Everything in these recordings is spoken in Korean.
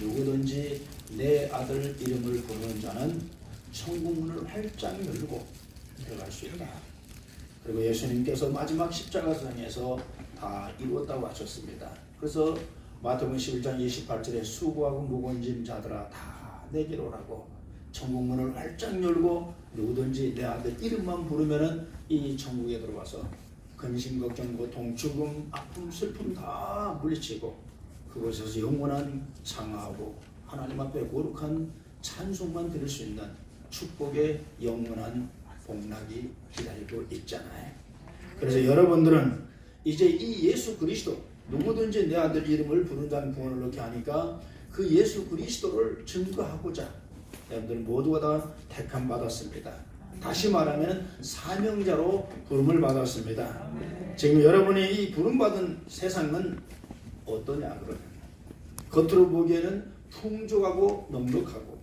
누구든지 내 아들 이름을 부르는 자는 천국문을 활짝 열고 들어갈 수 있다. 그리고 예수님께서 마지막 십자가상에서 다 이루었다고 하셨습니다. 그래서 마태복음 11장 28절에 수고하고 무거운 짐 자들아 다 내게로 오라고, 천국문을 활짝 열고 누구든지 내 아들 이름만 부르면은 이 천국에 들어와서 근심, 걱정, 고통, 죽음, 아픔, 슬픔 다 물리치고 그곳에서 영원한 상하고 하나님 앞에 거룩한 찬송만 드릴 수 있는 축복의 영원한 복락이 기다리고 있잖아요. 그래서 여러분들은 이제 이 예수 그리스도, 누구든지 내 아들 이름을 부르는 자는 구원을 얻게 하니까 그 예수 그리스도를 증거하고자 여러분들 모두가 다 택함 받았습니다. 다시 말하면 사명자로 부름을 받았습니다. 지금 여러분이 이 부름받은 세상은 어떠냐 그러면 겉으로 보기에는 풍족하고 넉넉하고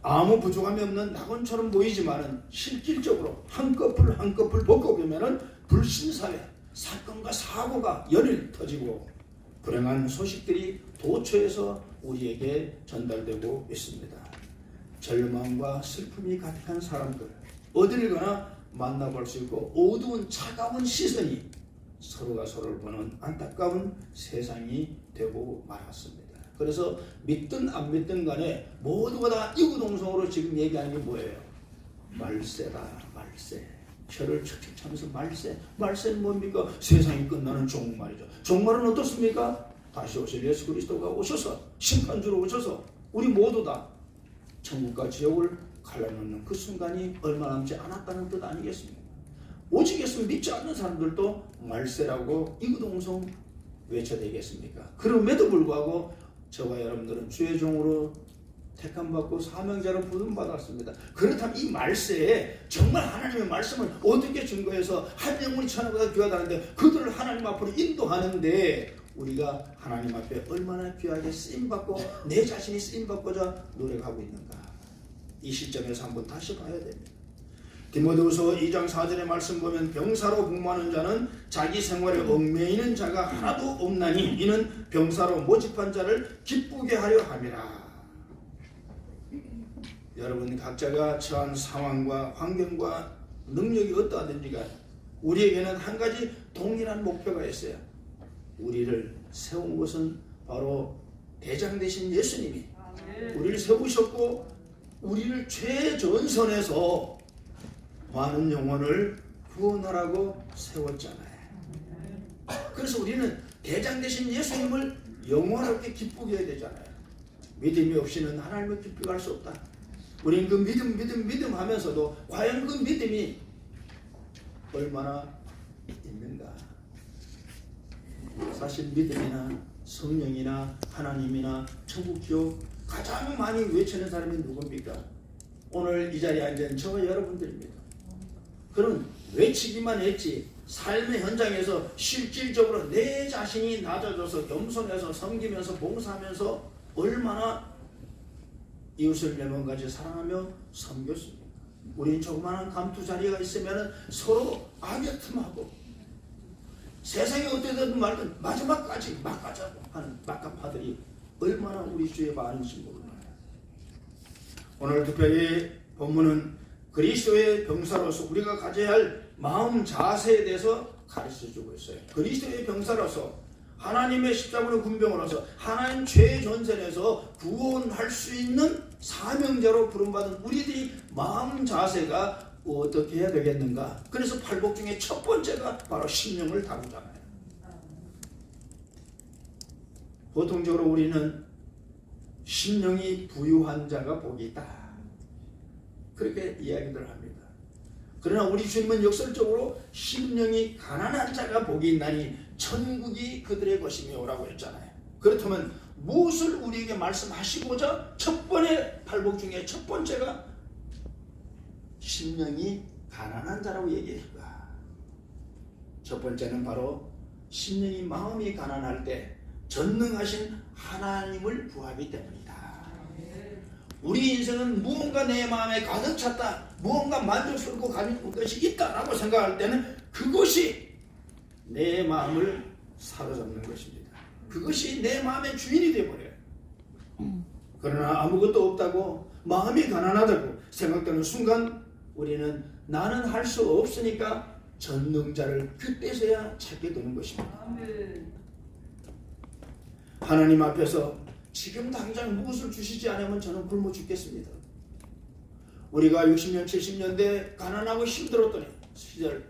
아무 부족함이 없는 낙원처럼 보이지만은 실질적으로 한꺼풀 한꺼풀 벗고 보면은 불신사회, 사건과 사고가 연일 터지고 불행한 소식들이 도처에서 우리에게 전달되고 있습니다. 절망과 슬픔이 가득한 사람들, 어딜 가나 만나볼 수 있고 어두운 차가운 시선이 서로가 서로를 보는 안타까운 세상이 되고 말았습니다. 그래서 믿든 안 믿든 간에 모두가 다 이구동성으로 지금 얘기하는 게 뭐예요? 말세다, 말세. 혀를 척척 차면서 말세. 말세는 뭡니까? 세상이 끝나는 종말이죠. 종말은 어떻습니까? 다시 오실 예수 그리스도가 오셔서 심판주로 오셔서 우리 모두 다 천국과 지옥을 갈라놓는 그 순간이 얼마 남지 않았다는 뜻 아니겠습니까? 오직 예수 믿지 않는 사람들도 말세라고 이구동성 외쳐대겠습니까? 그럼에도 불구하고 저와 여러분들은 주의 종으로 택함받고 사명자로 부름받았습니다. 그렇다면 이 말세에 정말 하나님의 말씀을 어떻게 증거해서 한 영혼이 천하보다 귀하다는데 그들을 하나님 앞으로 인도하는데 우리가 하나님 앞에 얼마나 귀하게 쓰임받고 내 자신이 쓰임받고자 노력하고 있는가, 이 시점에서 한번 다시 봐야 됩니다. 디모데후서 2장 4절의 말씀 보면 병사로 복무하는 자는 자기 생활에 얽매이는 자가 하나도 없나니 이는 병사로 모집한 자를 기쁘게 하려 함이라. 여러분 각자가 처한 상황과 환경과 능력이 어떠하든지가 우리에게는 한 가지 동일한 목표가 있어요. 우리를 세운 것은 바로 대장 되신 예수님이 우리를 세우셨고 우리를 최전선에서 많은 영혼을 구원하라고 세웠잖아요. 그래서 우리는 대장 되신 예수님을 영원하게 기쁘게 해야 되잖아요. 믿음이 없이는 하나님을 기쁘게 할 수 없다. 우리는 그 믿음 하면서도 과연 그 믿음이 얼마나 있는가. 사실 믿음이나 성령이나 하나님이나 천국 지옥 가장 많이 외치는 사람이 누굽니까? 오늘 이 자리에 앉은 저와 여러분들입니다. 그럼 외치기만 했지 삶의 현장에서 실질적으로 내 자신이 낮아져서 겸손해서 섬기면서 봉사하면서 얼마나 이웃을 매번까지 사랑하며 섬겼습니다. 우리는 조그마한 감투 자리가 있으면 서로 악역틈하고 세상이 어떻게든 말든 마지막까지 막가자고 하는 막가파들이 얼마나 우리 주에 많은지 몰라요. 오늘 특별히 본문은 그리스도의 병사로서 우리가 가져야 할 마음 자세에 대해서 가르쳐주고 있어요. 그리스도의 병사로서 하나님의 십자군의 군병으로서 하나님 최전선에서 구원할 수 있는 사명자로 부름받은 우리들이 마음 자세가 어떻게 해야 되겠는가. 그래서 팔복 중에 첫 번째가 바로 심령을 다루잖아요. 보통적으로 우리는 심령이 부유한 자가 복이 있다 그렇게 이야기들 합니다. 그러나 우리 주님은 역설적으로 심령이 가난한 자가 복이 있나니 천국이 그들의 것이며 라고 했잖아요. 그렇다면 무엇을 우리에게 말씀하시고자 첫 번째 팔복 중에 첫 번째가 심령이 가난한 자라고 얘기했을까? 첫 번째는 바로 심령이 마음이 가난할 때 전능하신 하나님을 구하기 때문이다. 우리 인생은 무언가 내 마음에 가득 찼다, 무언가 만족스럽고 가진 것이 있다라고 생각할 때는 그것이 내 마음을 사로잡는 것입니다. 그것이 내 마음의 주인이 되어버려요. 그러나 아무것도 없다고 마음이 가난하다고 생각되는 순간 우리는 나는 할 수 없으니까 전능자를 그때서야 찾게 되는 것입니다. 하나님 앞에서 지금 당장 무엇을 주시지 않으면 저는 굶어 죽겠습니다. 우리가 60년 70년대 가난하고 힘들었던 시절,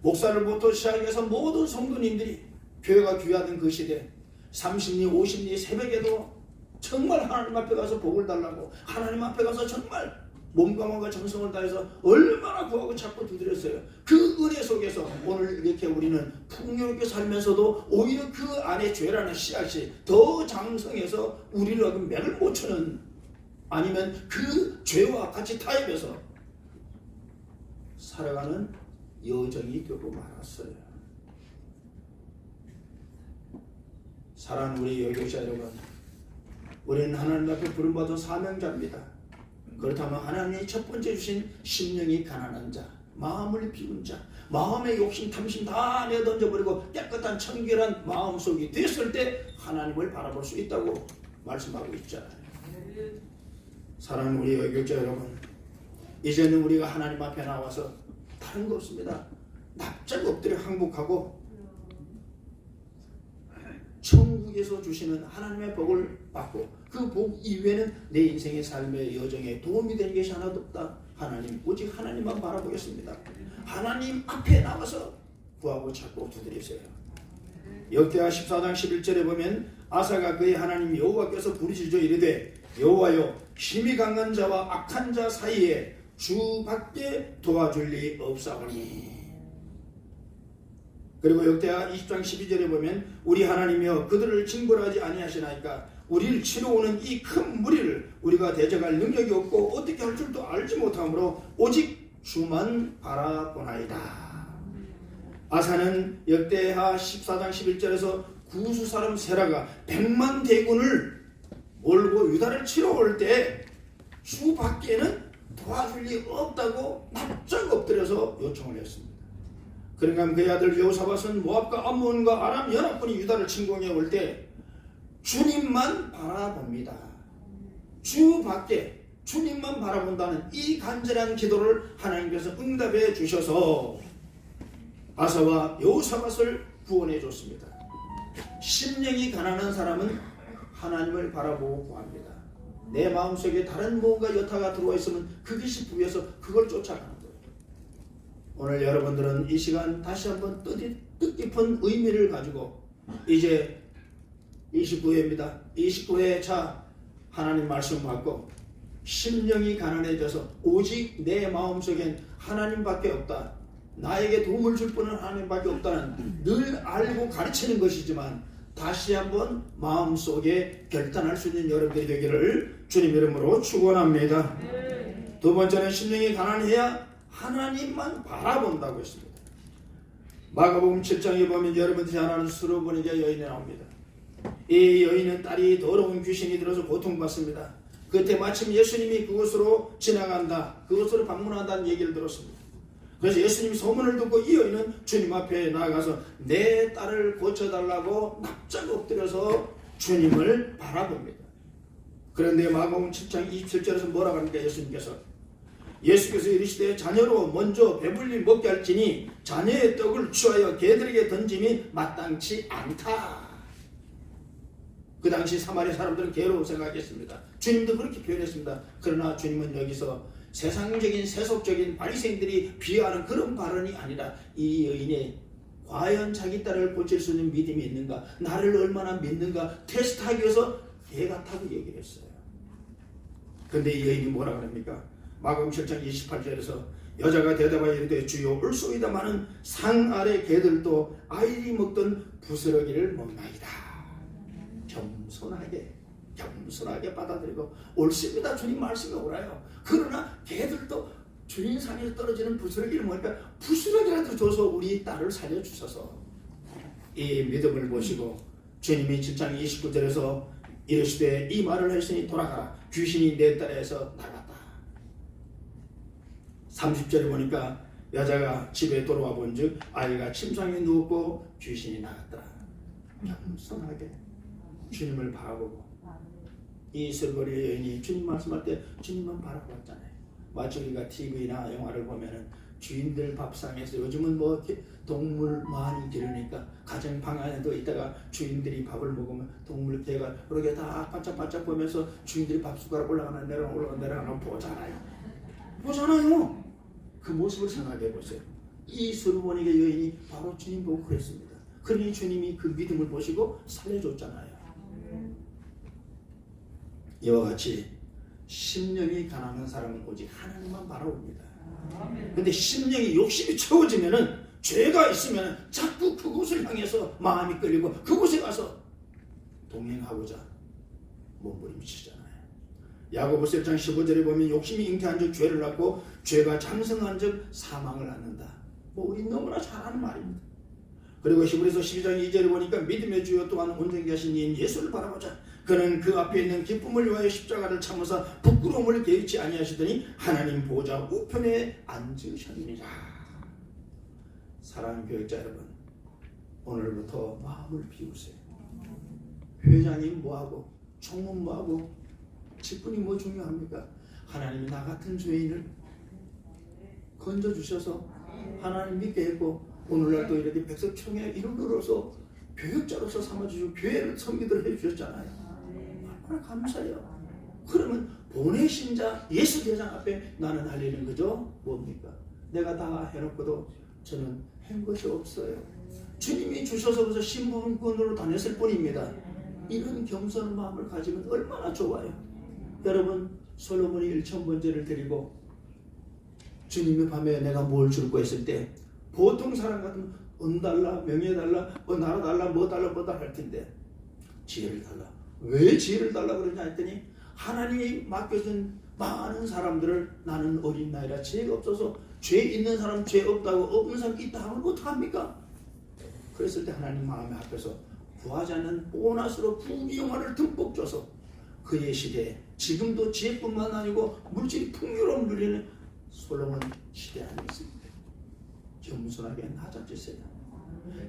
목사를부터 시작해서 모든 성도님들이 교회가 귀하던 그 시대, 30리 50리 새벽에도 정말 하나님 앞에 가서 복을 달라고 하나님 앞에 가서 정말 몸과 마음과 정성을 다해서 얼마나 구하고 찾고 두드렸어요. 그 은혜 속에서 오늘 이렇게 우리는 풍요롭게 살면서도 오히려 그 안에 죄라는 씨앗이 더 장성해서 우리를 맥을 못 추는, 아니면 그 죄와 같이 타협해서 살아가는 여정이 되고 말았어요. 사랑하는 우리 여교자 여러분, 우리는 하나님 앞에 부름받은 사명자입니다. 그렇다면 하나님이 첫 번째 주신 심령이 가난한 자, 마음을 비운 자, 마음의 욕심 탐심 다 내던져버리고 깨끗한 청결한 마음속이 됐을 때 하나님을 바라볼 수 있다고 말씀하고 있잖아요. 사랑하는 우리 여교자 여러분, 이제는 우리가 하나님 앞에 나와서 다른 거 없습니다. 납작 엎드려 항복하고 천국에서 주시는 하나님의 복을 받고 그 복 이외에는 내 인생의 삶의 여정에 도움이 되는 것이 하나도 없다. 하나님, 오직 하나님만 바라보겠습니다. 하나님 앞에 나와서 구하고 찾고 두드리세요. 역대하 14장 11절에 보면 아사가 그의 하나님 여호와께서 부르짖어 이르되 여호와여, 힘이 강한 자와 악한 자 사이에 주밖에 도와줄 리 없사오니. 그리고 역대하 20장 12절에 보면 우리 하나님이여, 그들을 징벌하지 아니하시나이까 우리를 치러오는 이 큰 무리를 우리가 대적할 능력이 없고 어떻게 할 줄도 알지 못하므로 오직 주만 바라보나이다. 아사는 역대하 14장 11절에서 구수 사람 세라가 100만 대군을 몰고 유다를 치러올 때 주밖에는 도와줄 리 없다고 납작 엎드려서 요청을 했습니다. 그러니까 그의 아들 여호사밧은 모압과 암몬과 아람 연합군이 유다를 침공해 올 때 주님만 바라봅니다. 주밖에 주님만 바라본다는 이 간절한 기도를 하나님께서 응답해 주셔서 아사와 여호사밧을 구원해 줬습니다. 심령이 가난한 사람은 하나님을 바라보고 구합니다. 내 마음속에 다른 무언가 여타가 들어와 있으면 그것이 부여서 그걸 쫓아가는 거예요. 오늘 여러분들은 이 시간 다시 한번 뜻깊은 의미를 가지고 이제 29회입니다. 29회 차 하나님 말씀 받고 심령이 가난해져서 오직 내 마음속엔 하나님밖에 없다, 나에게 도움을 줄 분은 하나님밖에 없다는 늘 알고 가르치는 것이지만 다시 한번 마음속에 결단할 수 있는 여러분들이 되기를 주님 이름으로 축원합니다. 두 번째는 심령이 가난해야 하나님만 바라본다고 했습니다. 마가복음 7장에 보면 여러분들이 잘 아는 수르보니게 여인이 나옵니다. 이 여인은 딸이 더러운 귀신이 들어서 고통받습니다. 그때 마침 예수님이 그곳으로 지나간다, 그곳으로 방문한다는 얘기를 들었습니다. 그래서 예수님이 소문을 듣고 이 여인은 주님 앞에 나아가서 내 딸을 고쳐달라고 납작 엎드려서 주님을 바라봅니다. 그런데 마가복음 7장 27절에서 뭐라고 하니까 예수께서 이르시되 자녀로 먼저 배불리 먹게 할지니 자녀의 떡을 취하여 개들에게 던짐이 마땅치 않다. 그 당시 사마리아 사람들은 개로 생각했습니다. 주님도 그렇게 표현했습니다. 그러나 주님은 여기서 세상적인 세속적인 바리새인들이 비하하는 그런 발언이 아니라 이 여인이 과연 자기 딸을 고칠 수 있는 믿음이 있는가, 나를 얼마나 믿는가 테스트하기 위해서 개 같다고 얘기를 했어요. 근데 이 여인이 뭐라고 합니까? 마가복음 7장 28절에서 여자가 대답하여 이르되 주여 올소이다마는 상 아래 개들도 아이들이 먹던 부스러기를 먹나이다. 겸손하게 받아들이고 옳습니다. 주님 말씀이 옳아요. 그러나 개들도 주님 상에서 떨어지는 부스러기를 먹으니까 부스러기라도 줘서 우리 딸을 살려주셔서 이 믿음을 보시고 주님이 7장 29절에서 이르시되 이 말을 했으니 돌아가라. 귀신이 내 딸에서 나갔다. 30절에 보니까 여자가 집에 돌아와 본즉 아이가 침상에 누웠고 귀신이 나갔더라. 겸손하게 주님을 바라보고 이 설거리 여인이 주님 말씀할 때 주님만 바라봤잖아요. 마치 우리가 TV나 영화를 보면은 주인들 밥상에서 요즘은 뭐 동물 많이 기르니까 가정 방 안에도 있다가 주인들이 밥을 먹으면 동물 개가 그렇게 다 반짝반짝 보면서 주인들이 밥 숟가락 올라가나 내려가나 보잖아요. 그 모습을 생각해 보세요. 이 솔로몬에게 여인이 바로 주님 보고 그랬습니다. 그러니 주님이 그 믿음을 보시고 살려줬잖아요. 이와 같이 심령이 가난한 사람은 오직 하나님만 바라봅니다. 근데 심령이 욕심이 채워지면은 죄가 있으면 자꾸 그곳을 향해서 마음이 끌리고 그곳에 가서 동행하고자 몸부림치잖아요. 야고보서 1장 15절에 보면 욕심이 잉태한 즉 죄를 낳고 죄가 장성한 즉 사망을 낳는다. 우리 너무나 잘 아는 말입니다. 그리고 히브리서 12장 2절에 보니까 믿음의 주요 또한 온전케 하신 이인 예수를 바라보자. 그는 그 앞에 있는 기쁨을 위하여 십자가를 참으사 부끄러움을 개의치 아니하시더니 하나님 보좌 우편에 앉으셨느니라. 사랑하는 교육자 여러분, 오늘부터 마음을 비우세요. 회장님 뭐하고 총무 뭐하고 직분이 뭐 중요합니까? 하나님이 나 같은 죄인을 건져주셔서 하나님 믿게 했고 오늘날 또 이렇게 백석청의 일원으로서 교육자로서 삼아주시고 교회를 선비들 해주셨잖아요. 얼마나 감사해요. 그러면 보내신 자 예수 대장 앞에 나는 할 일은 그저 뭡니까? 내가 다 해놓고도 저는 한 것이 없어요. 주님이 주셔서 그래서 신분권으로 다녔을 뿐입니다. 이런 겸손한 마음을 가지면 얼마나 좋아요. 여러분, 솔로몬이 1000번제를 드리고 주님의 밤에 내가 뭘 줄고 했을 때 보통 사람 같으면 은 달라, 명예 달라, 나라 달라, 뭐 달라, 뭐다 할 텐데 지혜를 달라. 왜 지혜를 달라 그러냐 했더니 하나님이 맡겨준 많은 사람들을 나는 어린 나이라 죄가 없어서 죄 있는 사람 죄 없다고 없는 사람 있다 하면 어떡합니까? 그랬을 때 하나님 마음에 앞에서 구하지 않는 보너스로 부귀영화를 듬뿍 줘서 그의 시대에 지금도 지혜뿐만 아니고 물질이 풍요로움 누리는 솔로몬 시대 안에 있습니다. 겸손하게 낮아지세요.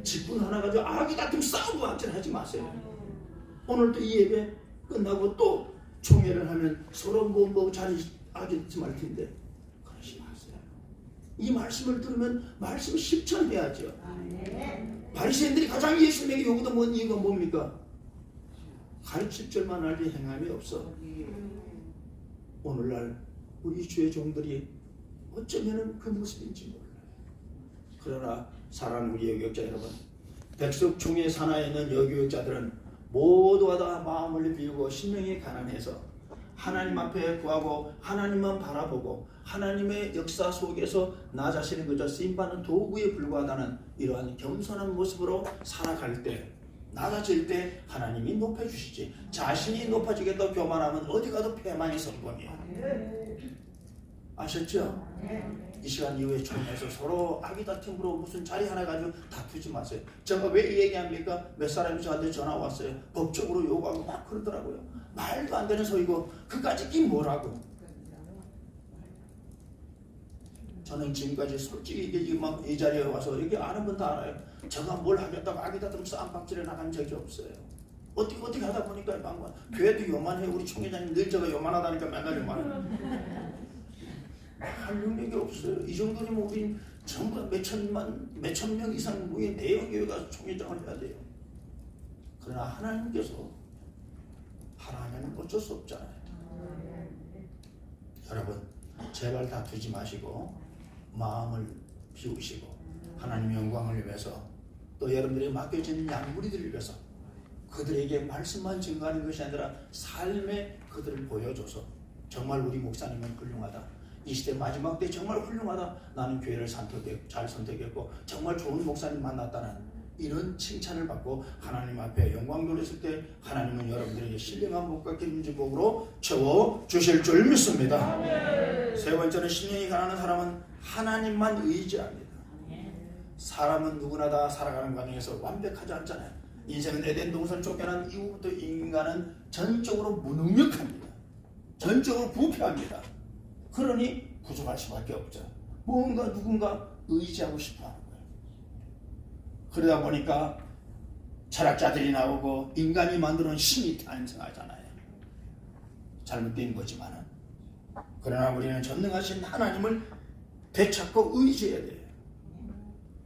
직분 하나 가지고 아기 다툼 싸우고 하지 마세요. 오늘도 이 예배 끝나고 또 총회를 하면 서로 뭐 자리 아기지 말 텐데 그러지 마세요. 이 말씀을 들으면 말씀 실천해야죠. 바리새인들이 가장 예수님에게 요구도 뭔 이유가 뭡니까? 가르칠 줄만 알지 행함이 없어. 오늘날 우리 주의 종들이 어쩌면 그 모습인지 몰라요. 그러나 사랑하는 우리 여교육자 여러분, 백석총회 산하에 있는 여교육자들은 모두가 다 마음을 비우고 심령이 가난해서 하나님 앞에 구하고 하나님만 바라보고 하나님의 역사 속에서 나 자신을 그저 쓰임받는 도구에 불과하다는 이러한 겸손한 모습으로 살아갈 때, 낮아질 때 하나님이 높여주시지. 자신이 높아지겠다고 교만하면 어디 가도 패만이 성공이야. 아셨죠? 이 시간 이후에 총회에서 서로 아기다툼으로 무슨 자리 하나 가지고 다투지 마세요. 제가 왜 이 얘기합니까? 몇 사람이 저한테 전화 왔어요. 법적으로 요구하고 막 그러더라고요. 말도 안 되는 소리고 그까짓 게 뭐라고. 저는 지금까지 솔직히 이 자리에 와서 이렇게 아는 분 다 알아요. 제가 뭘 하겠다고 아기다툼 싸움박질에 나간 적이 없어요. 어떻게 하다 보니까 방금 교회도 요만해. 우리 총회장님 늘 제가 요만하다니까 맨날 요만해. 할 능력이 없어요. 이 정도면 우린 전부 몇천 명 이상 모인 대형 교회가 총회장을 해야 돼요. 그러나 하나님께서 하라면 어쩔 수 없잖아요. 여러분, 제발 다투지 마시고 마음을 비우시고 하나님의 영광을 위해서 또 여러분들이 맡겨진 양무리들을 위해서 그들에게 말씀만 증거하는 것이 아니라 삶의 그들을 보여줘서 정말 우리 목사님은 훌륭하다. 이 시대 마지막 때 정말 훌륭하다. 나는 교회를 잘 선택했고 정말 좋은 목사님 만났다는 이런 칭찬을 받고 하나님 앞에 영광 돌렸을 때 하나님은 여러분들에게 신령한 복과 기름진 복으로 채워주실 줄 믿습니다. 세 번째는 심령이 가난한 사람은 하나님만 의지합니다. 사람은 누구나 다 살아가는 과정에서 완벽하지 않잖아요. 인생은 에덴 동산 쫓겨난 이후부터 인간은 전적으로 무능력합니다. 전적으로 부패합니다. 그러니 부족할 수밖에 없죠. 뭔가 누군가 의지하고 싶어하는 거예요. 그러다 보니까 철학자들이 나오고 인간이 만드는 신이 탄생하잖아요. 잘못된 거지만은, 그러나 우리는 전능하신 하나님을 되찾고 의지해야 돼요.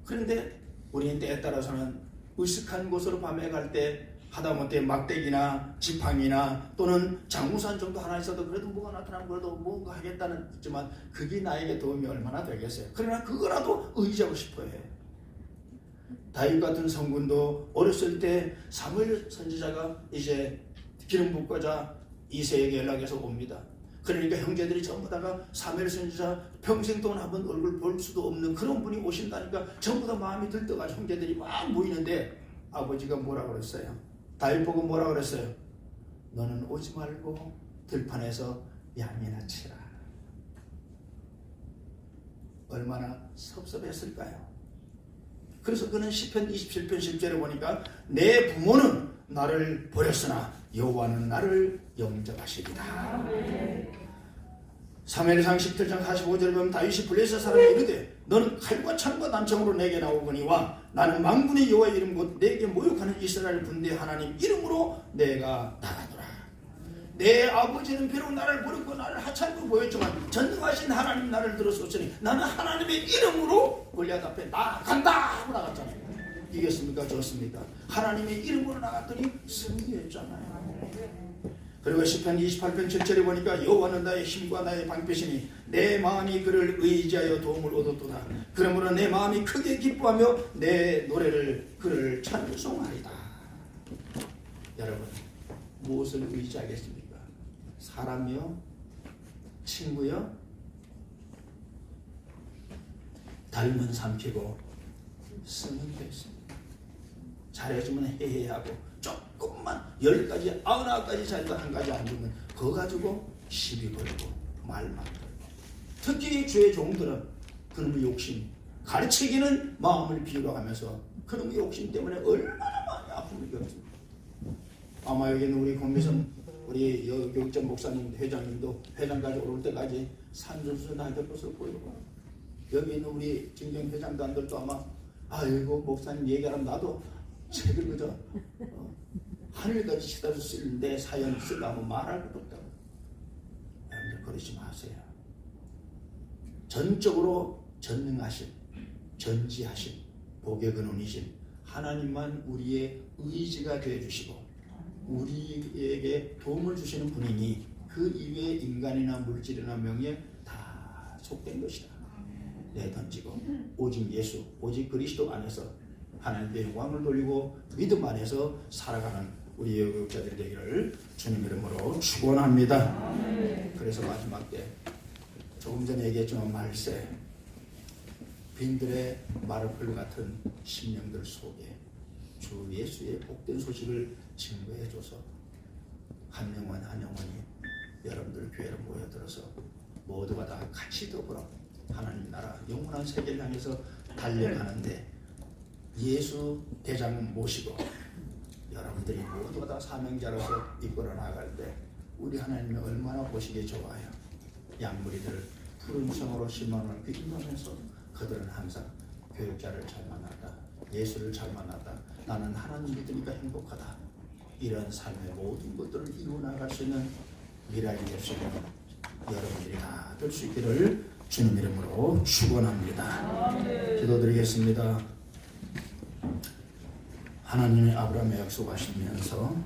그런데 우리는 때에 따라서는 으슥한 곳으로 밤에 갈 때 하다못해 막대기나 지팡이나 또는 장우산 정도 하나 있어도 그래도 뭐가 나타나면 그래도 뭔가 하겠다는 있지만 그게 나에게 도움이 얼마나 되겠어요. 그러나 그거라도 의지하고 싶어 해요. 다윗 같은 성군도 어렸을 때 사무엘 선지자가 이제 기름 붓고자 이새에게 연락해서 옵니다. 그러니까 형제들이 전부 다가 사무엘 선지자 평생 동안 한번 얼굴 볼 수도 없는 그런 분이 오신다니까 전부 다 마음이 들떠가지고 형제들이 막 모이는데 아버지가 뭐라고 그랬어요? 다윗 보고 뭐라고 그랬어요? 너는 오지 말고 들판에서 양이나 치라. 얼마나 섭섭했을까요? 그래서 그는 시편 27편 10절에 보니까 내 부모는 나를 버렸으나 여호와는 나를 영접하시리다. 사무엘상 17장 45절에 보면 다윗이 블레셋 사람에게 이르되 너는 칼과 창과 난청으로 내게 나오거니와 나는 만군의 여호와의 이름 곧 내게 모욕하는 이스라엘 군대 하나님 이름으로 내가 나가노라. 내 아버지는 비록 나를 버렸고 나를 하찮고 보였지만 전능하신 하나님 나를 들어섰으니 나는 하나님의 이름으로 골리앗 앞에 나간다 하고 나갔잖아요. 이겼습니까? 졌습니까? 하나님의 이름으로 나갔더니 승리했잖아요. 그리고 시편 28편 7절에 보니까 여호와는 나의 힘과 나의 방패시니 내 마음이 그를 의지하여 도움을 얻었도다. 그러므로 내 마음이 크게 기뻐하며 내 노래를 그를 찬송하리다. 여러분 무엇을 의지하겠습니까? 사람이요? 친구요? 닮은 삼키고 쓰는 게 있습니다. 잘해주면 해해하고 조금만 10가지 99가지 잘도 한 가지 안 주면 그거 가지고 시비 걸고 말만 걸고, 특히 주의 종들은 그놈의 욕심, 가르치기는 마음을 비우러가면서 그놈의 욕심 때문에 얼마나 많이 아픔을 겪습니다. 아마 여기는 우리 공미선 우리 교육장 목사님 회장님도 회장 가지고 올 때까지 산전수 다 겪었을 거예요. 여기 있는 우리 진경 회장단들도 아마 아이고 목사님 얘기하면 나도 책을 그저 하늘까지 치달을 수 있는데 사연 쓰려고 말할 것도 없다고. 여러분들 그러지 마세요. 전적으로 전능하신 전지하신 복의 근원이신 하나님만 우리의 의지가 되어주시고 우리에게 도움을 주시는 분이니 그 이외에 인간이나 물질이나 명예 다 속된 것이다. 내던지고 오직 예수 오직 그리스도 안에서 하나님께 영광을 돌리고 믿음 안에서 살아가는 우리 교육자들이 되기를 주님 이름으로 축원합니다. 그래서 마지막 때 조금 전에 얘기했지만 말세 빈들의 마르풀 같은 심령들 속에 주 예수의 복된 소식을 증거해줘서 한 영혼 한 영혼이 여러분들 교회로 모여들어서 모두가 다 같이 더불어 하나님 나라 영원한 세계를 향해서 달려가는데 예수 대장 모시고 여러분들이 모두가 다 사명자로서 이끌어 나갈 때 우리 하나님이 얼마나 보시기에 좋아요. 양무리들 푸른 성으로 신망을 빌면서 그들은 항상 교육자를 잘 만났다. 예수를 잘 만났다. 나는 하나님 믿으니까 행복하다. 이런 삶의 모든 것들을 이루어나갈 수 있는 미래를 낼 수 있는 여러분들이 다 될 수 있기를 주님 이름으로 축원합니다. 기도드리겠습니다. 하나님의 아브라함에 약속하시면서